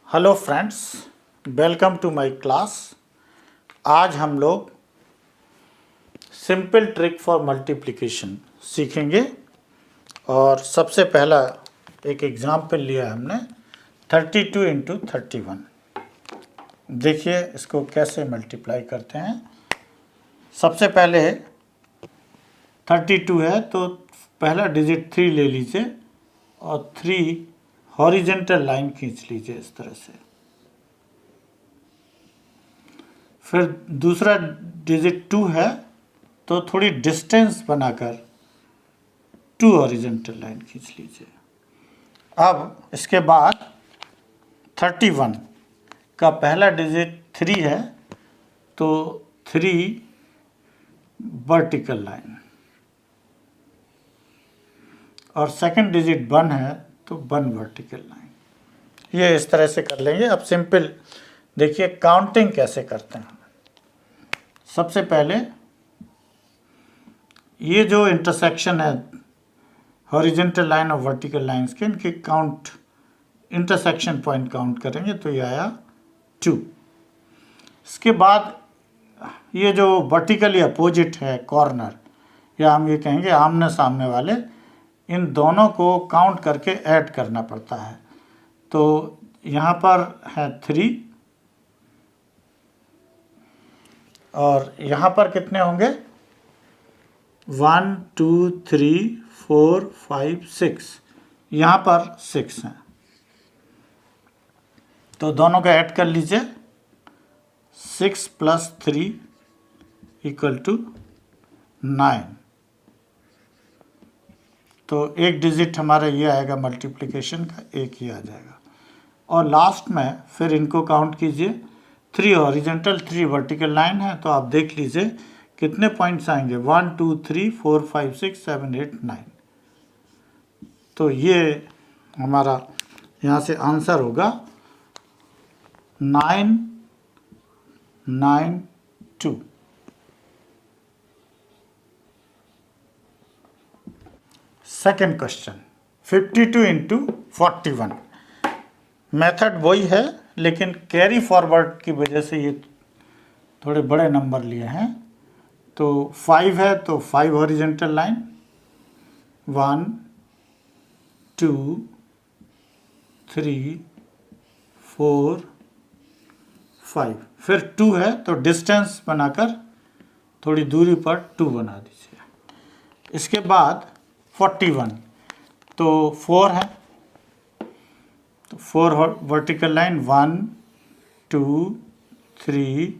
Hello friends, welcome to my class. आज हम लोग सिंपल ट्रिक फॉर मल्टीप्लिकेशन सीखेंगे और सबसे पहला एक एग्जाम्पल लिया है हमने 32 इंटू 31। देखिए इसको कैसे मल्टीप्लाई करते हैं। सबसे पहले 32 है तो पहला डिजिट 3 ले लीजिए और 3 हॉरिजेंटल लाइन खींच लीजिए इस तरह से। फिर दूसरा डिजिट 2 है तो थोड़ी डिस्टेंस बनाकर 2 हॉरिजेंटल लाइन खींच लीजिए। अब इसके बाद 31 का पहला डिजिट 3 है तो 3 वर्टिकल लाइन और सेकंड डिजिट 1 है तो 1 वर्टिकल लाइन। ये इस तरह से कर लेंगे। अब सिंपल देखिए काउंटिंग कैसे करते हैं। सबसे पहले ये जो इंटरसेक्शन है हॉरिजेंटल लाइन और वर्टिकल लाइंस के, इनके काउंट इंटरसेक्शन पॉइंट काउंट करेंगे तो ये आया 2। इसके बाद ये जो वर्टिकली अपोजिट है कॉर्नर, या हम ये कहेंगे आमने सामने वाले, इन दोनों को काउंट करके ऐड करना पड़ता है। तो यहाँ पर है 3 और यहाँ पर कितने होंगे 1 2 3 4 5 6, यहाँ पर 6 हैं तो दोनों का ऐड कर लीजिए। 6 + 3 = 9। तो एक डिजिट हमारा ये आएगा मल्टीप्लिकेशन का, एक ही आ जाएगा। और लास्ट में फिर इनको काउंट कीजिए। 3 हॉरिजेंटल 3 वर्टिकल लाइन है तो आप देख लीजिए कितने पॉइंट्स आएंगे 1 2 3 4 5 6 7 8 9। तो ये हमारा यहाँ से आंसर होगा 9 9 2। Second question 52 into 41। मेथड वही है लेकिन कैरी फॉरवर्ड की वजह से ये थोड़े बड़े नंबर लिए हैं। तो 5 है तो 5 हॉरिजेंटल लाइन 1 2 3 4 5। फिर 2 है तो डिस्टेंस बनाकर थोड़ी दूरी पर 2 बना दीजिए। इसके बाद 41 तो 4 है तो 4 वर्टिकल लाइन 1 2 3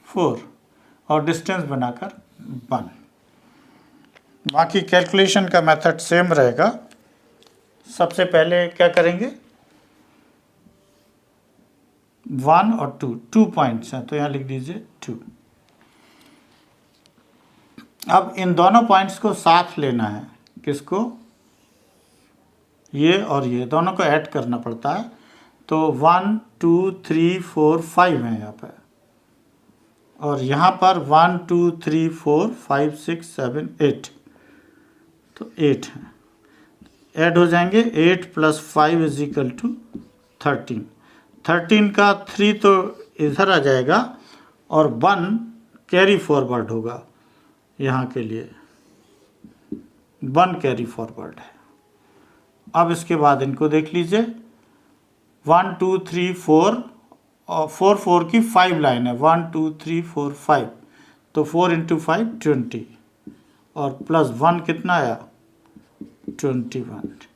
4 और डिस्टेंस बनाकर 1। बाकी कैलकुलेशन का मेथड सेम रहेगा। सबसे पहले क्या करेंगे 1 और 2 पॉइंट्स हैं तो यहाँ लिख दीजिए 2। अब इन दोनों पॉइंट्स को साथ लेना है। किसको? ये और ये दोनों को ऐड करना पड़ता है। तो 1 2 3 4 5 है यहाँ पर और यहाँ पर 1 2 3 4 5 6 7 8 तो 8 है। ऐड हो जाएंगे। 8 + 5 = 13। 13 का 3 तो इधर आ जाएगा और 1 कैरी फॉरवर्ड होगा। यहाँ के लिए 1 कैरी फॉरवर्ड है। अब इसके बाद इनको देख लीजिए 1 2 3 4 और 4 4 की 5 लाइन है 1 2 3 4 5 तो 4 × 5 20 और +1 कितना आया 21।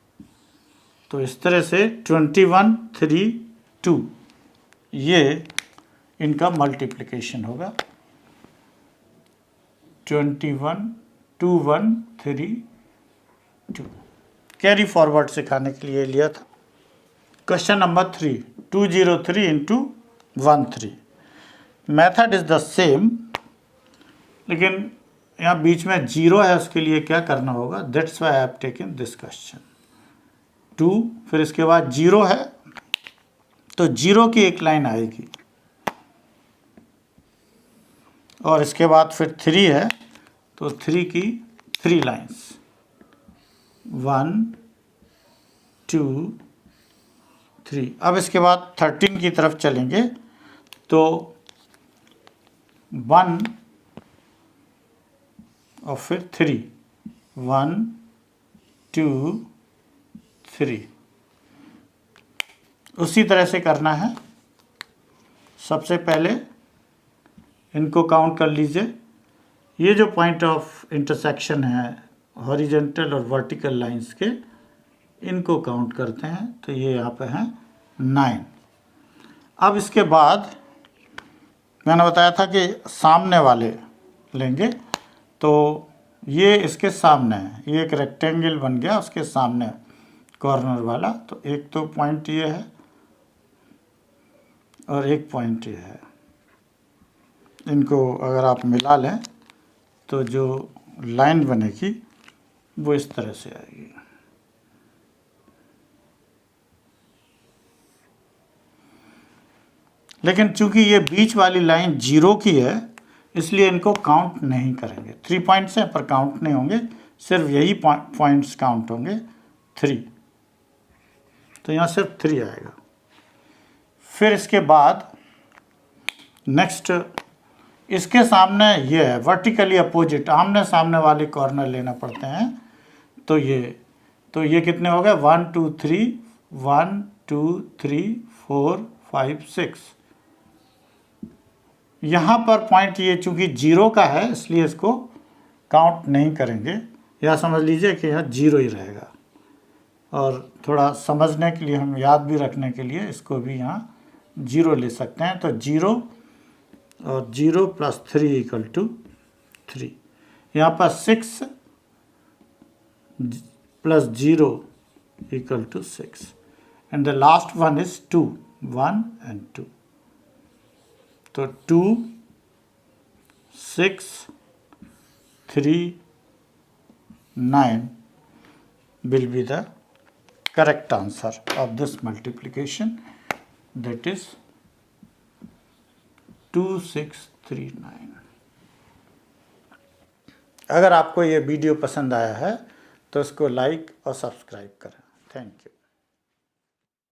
तो इस तरह से 21 3 2 ये इनका मल्टीप्लिकेशन होगा। 21 2 1 3 2 कैरी फॉरवर्ड सिखाने के लिए लिया था। Question number 3 203 into 13। Method is the same लेकिन यहाँ बीच में 0 है, उसके लिए क्या करना होगा, that's why I have taken this question. 2 फिर इसके बाद 0 है तो 0 की एक लाइन आएगी और इसके बाद फिर 3 है तो 3 की 3 लाइन्स 1 2 3। अब इसके बाद 13 की तरफ चलेंगे तो 1 और फिर 3, 1 2 3। उसी तरह से करना है। सबसे पहले इनको काउंट कर लीजिए। ये जो पॉइंट ऑफ इंटरसेक्शन है हॉरिजॉन्टल और वर्टिकल लाइंस के, इनको काउंट करते हैं। तो ये यहाँ पे हैं 9। अब इसके बाद मैंने बताया था कि सामने वाले लेंगे, तो ये इसके सामने है। ये एक रेक्टेंगल बन गया उसके सामने कॉर्नर वाला। तो एक तो पॉइंट ये है और एक पॉइंट ये है। इनको अगर आप मिला लें तो जो लाइन बनेगी वो इस तरह से आएगी। लेकिन चूंकि ये बीच वाली लाइन 0 की है, इसलिए इनको काउंट नहीं करेंगे। 3 पॉइंट्स हैं पर काउंट नहीं होंगे, सिर्फ यही पॉइंट्स काउंट होंगे 3। तो यहाँ सिर्फ 3 आएगा। फिर इसके बाद नेक्स्ट इसके सामने ये है वर्टिकली अपोजिट, आमने सामने वाले कॉर्नर लेना पड़ते हैं। तो ये कितने हो गए? 1 2 3, 1 2 3 4 5 6। यहाँ पर पॉइंट ये चूंकि 0 का है इसलिए इसको काउंट नहीं करेंगे। या समझ लीजिए कि यहाँ 0 ही रहेगा। और थोड़ा समझने के लिए, हम याद भी रखने के लिए इसको भी यहाँ 0 ले सकते हैं। तो 0 और 0 + 3 = 3। यहाँ पर 6 + 0 = 6 and the last one is 2, 1 and 2. तो 2 6 3 9 will be the correct answer of this multiplication, that is 2639। अगर आपको ये वीडियो पसंद आया है तो इसको लाइक और सब्सक्राइब करें। Thank you.